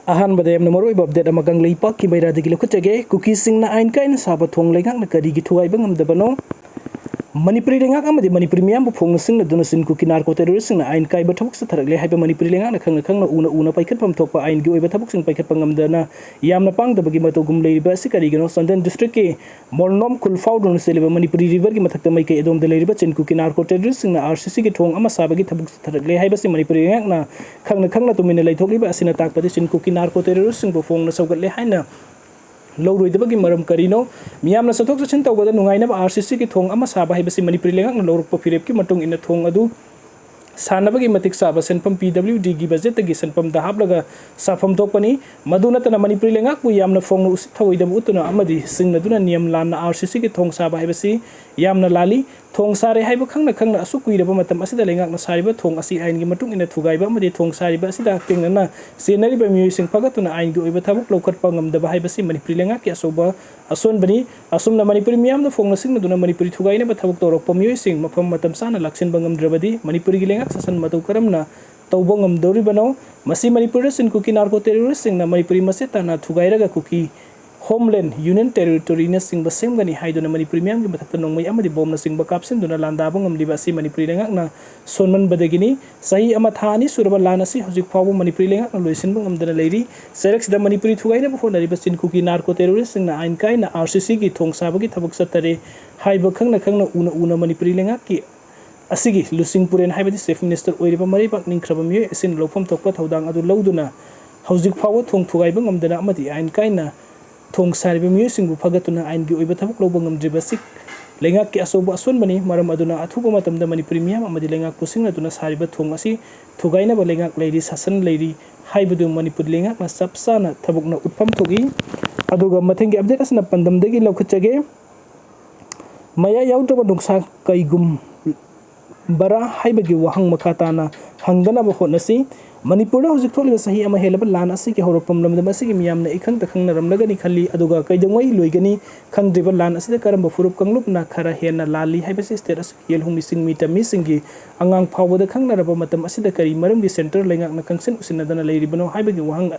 Ahan badayam na maroy babdet amagang leipak ki bayra digilo kutage Kukisingna Ain Kaina Saba Thong Leingakna Karigi Thugaiba Ngamdabano manipuri Leingakna amadi manipuri miyam bu phong singna duna sin kukinar ko terrorist singna Ain Kaiba thabuk sa tharagle haiba manipuri Leingakna khangna una paikhat pam thokpa Ain gi oiba thabuk sing paikhat pangamdana yamna pangdabagi matogum leiba si karigino Sandan district ke molnom khulfau dun seliba manipuri river gi mathakta mai ke edom de leiba chin kukinar ko terrorist singna RCC gi thong ama sabagi thabuk sa tharagle haiba si manipuri Leingakna khangna tumina leithokliba asina takpati chin kukinar ko terrorist sing bu phong na saugatle haina लौरोइदबगी मरम करिनो मियामना सथोक Sachin तौबदा नुंगाइनबा RCC की थोंग अमा साबा हाइबसी मणिपुरी लेंगाकना लौरकपा फिरेप की मतुंग इन थोंग अदु सानबगी मतिक साबा सेनपम PWD की budget की सेनपम दा हाबलगा साफम थोकपनी मधुनतना मणिपुरी लेंगाकु यामना फोंग उस थवइदब उतुना अमदि सिंगनदुना नियम लाना आरसीसी की थोंग साबा हाइबसी यामना लाली थोंग सारे हाइब खंगना असु कुइरबा मतम असिदा लेंगाकना सारिबा थोंग असि आइन की मतुंग इन थुगाइबा अमदि थोंग सारिबा असिदा तेंगना सेनरिबा मियुसिंग फगतुना आइन की ओइबा थाबुक लौखटपा ngamdaba हाइबसी मणिपुरी लेंगाकि असोबा असोनबनी असुमना मणिपुरी मियामना फोंगना सिंगनदुना मणिपुरी थुगाइनबा थाबुक तौरकपा मियुसिंग मफम मतम साना लाक्सिनबा ngamdrabadi मणिपुरी की लेंगाक ससन मतौ करमना तौबा ngamdoribano मसी मणिपुर सिन कुकी नार्को टेररिस्ट सिंगना मणिपुरी मसेताना थुगाइरगा कुकी होमलैंड यूनियन टेरिटोरी ने सिंग बसेमगनी हाइदुना मणिपुरी मियाम की मथक्ता नोंमै अमदि बोमना सिंग बकापसिनदुना लांदाबा ngamliba asi मणिपुरी लेंगाकना सोनमन बदगिनी सही अमा थानी सुरबा लानसी हजिक फावो मणिपुरी लेंगाकना लोइसिनबा ngamdana लेरी सेरेक्सदा मणिपुरी थुगाइना बफोनारिबा सिन कुकी नार्को टेररिस्ट सिंगना आइन काइना आरसीसी की थोंग साबगी थबक सतरे हाइबा खंगना उना मणिपुरी लेंगाकि असigi लुसिंग पुरेन हाइबदी चीफ मिनिस्टर ओइरिबा मरिबाक निंख्रबा मिय एसिन लोफम तोकपा थौदांग अदु लौदुना हौजिक फावो थोंग थुगाइबा ngamdana अमदि आइन काइना थोंग सारिबा मियुसिंगबु फगतुना आइन gi oiba thabuk loba ngamdriba sik लेंगाक की असोबा असोनबनी मरम अदुना अथुबा मतमदा मणिपुरी मियाम अमदि लेंगाक पुसिंगना दुना सारिबा थोंग असि थुगाइनबा लेंगाक लेरी सासन लेरी हाइबदु मणिपुर लेंगाकना सबसाना थबुकना उत्फम थोगी अदुगा मथेंगी अपडेट असना पंदमदगी लौखचगे मया याउद्रबा नुक्सा कैगुम बरा हाइबगी वहंग मखाताना हंगदनबा होनसी मणिपुर हौजिक थोलिबा सही अमा हेलबा लान असि के हौरपम लमदम असि के मियामना इखंग तखंगनरमलगनी खल्ली अदुगा कैदंगै लोइगनी खंगद्रिबा लान असि करम फुरुप कंगलुपना खरा हेना लाली हाइबसी स्टेट असि येलहुमी सिंग मीटमी सिंगी अंगांग फावबदा खंगनरबा मतम असि करी मरमगी सेंटर लेंगाकना कंगसिन उसिनदना लेरिबनो हाइबगी वहंग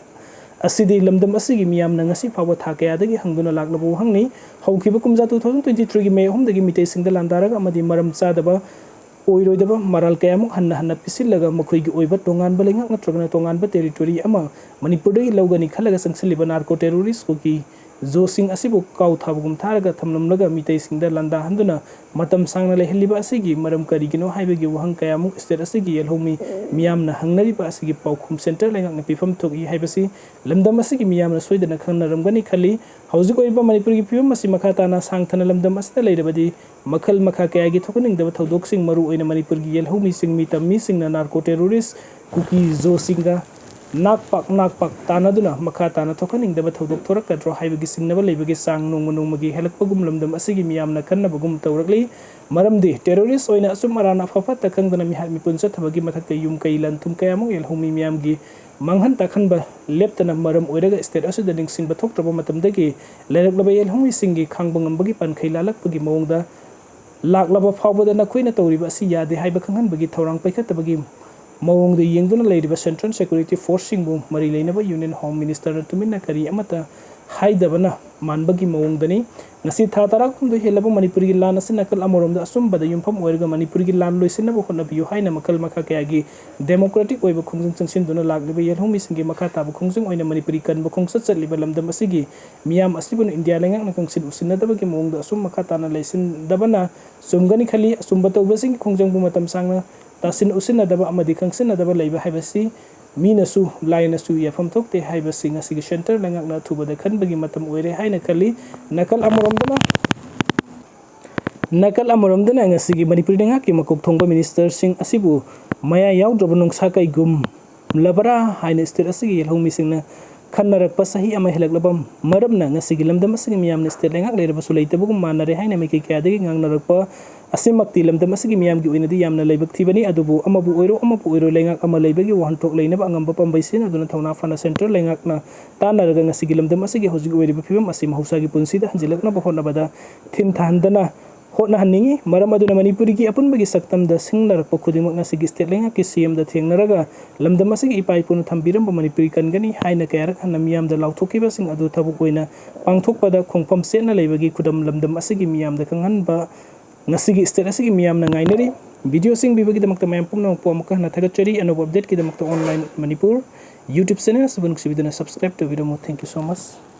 असि लमदम असि मियामना ngasi फावबा थाकयादगी हंगदुना लाक्लबो वहंगनी हौखिबा कुमजा 2023 की मे 3 दगी मिटे सिंगदा लांदारगा अमदि मरम चादबा ओइरोइदबा मराल कयामुक हन्ना पिसिलगा मखोइगी ओइबा तोंगानबा लेंगाक नत्रगना तोंगानबा टेरिटोरी अमा मणिपुरदगी लौगनी खलगा संगसिलिबा नार्को टेररिस्ट कोकी जोसिंग असिबु काउ थाबगुम थारगा थमलमलगा मितै सिंगदा लंदा हंदुना मतम सांगना लेहलिबा असिगी मरम करिगिनो हाइबगी वहंग कयामुक स्टेट असिगी येलहोमी मियामना हंगनरिबा असिगी पाउखुम सेंटर लेंगाकना पिफम थोगी हाइबसी लमदम असिगी मियामना सोइदना खंगनरमगनी खली हौजिक ओइबा मणिपुरगी फिवम असि मखाताना सांगथना लमदम असदा लेरबदी मखल मखा कयागी थोकनिंगदबा थौदोकसिंग मरु ओइना मणिपुरगी येलहोमी सिंग मितमी सिंगना नार्को टेररिस्ट कुकी जोसिंगा नाकपाक तानादुना मखा ताना थोकनिंगदबा थौदोक थोरकद्रो हाइबगी सिंगनबा लेबगी सांग नोंमगी हेलकपगुम लमदम असigi मियामना खन्नबगुम तौरकली मरमदि टेररिस्ट ओइना असुम मराना फफत खंगदना मिहाल मिपुनसा थबगी मथक्ते युम कई लंथुम कयामु येलहोमी मियामगी मांगहन ताखनबा लेप्तना मरम ओइरगा स्टेट असुदा निंगसिंग बथोकत्रबा मतमदगी लेरकलबा येलहोमी सिंगी खांगबंगमबगी पनखै लालकपगी मौंगदा लाक्लबा फावबदा नखुइना तौरिबा असि यादे हाइबा खंगहनबगी थौरांग पैखतबगी मौंग येंगदुना लेरिबा सेंट्रल सिक्योरिटी फोर्स सिंगबु मरी लेनबा यूनियन होम मिनिस्टर तुमिना करी अमता हाइदबना मानबगी मौंगदनी ngasi tha tarak kumdu helaba manipuri gi lan asina kal amoromda asum bada yumpham oirga manipuri gi lan loisina bo khona biu haina makal makha kayagi democratic oiba khongjung changsin duna lagliba yelhomi singi makha tabu khongjung oina manipuri kan bo khongsa chatliba lamdam asigi miyam asibun india lengak na kangsin usina dabagi mongda asum makha tana leisin dabana sumgani khali asum batawba singi khongjung bu matam sangna tasin usina daba amadi kangsina daba leiba haibasi मीनसु लाइनसु यफम थोकते हाइबसिंग असिग centre लेंगाकना थुबदा खनबगी मतम ओइरे हाइना खली नकल अमरमदना ngasiगी मणिपुर लेंगाकि मकोक थोंबा मिनिस्टर सिंग असिबु मया याउद्रबा नुंगसा कैगुम लबरा हाइना स्टेट असिगी येलहोमी सिंगना खन्नरकपा सही अमा हेलकलबम मरमना ngasiगी लमदम असिगी मियामना स्टेट लेंगाक लेरबसु लेतबगुम मानरे हाइना मेके क्यादगी ngangnarakpa असिमक्ति लमदम असिगी मियामगी ओइनदी यामना लेबक थिबनी अदुबु अमबु ओइरो लेंगाक अमा लेबगी वहनथोक लेनबा अंगम्बा पंबैसिन अदुना थौना फना सेंटर लेंगाकना तानरगा ngasiगी लमदम असिगी होजिग ओइरिबा फिबम असि महौसागी पुनसिदा हंजिलकना बहोनबदा thin थाहंदना hotnahanningi maram aduna manipuri ki apunbagi saktamda singlarpa khudingmak nasigi state leingakki CM da thengnaraga lamdam asigi ipai punu thambiramba manipuri kangani haina kayarak hanna miyamda lauthokiba sing adu thabuk oina pangthokpada khongpham setna leibagi khudam lamdam asigi miyamda khanghanba nasigi state asigi miyamna ngainari video sing bibagi damakta mayam pumna po amaka na thagachari anob update ki damakta online manipur YouTube channel subscribe to video mo. Thank you so much.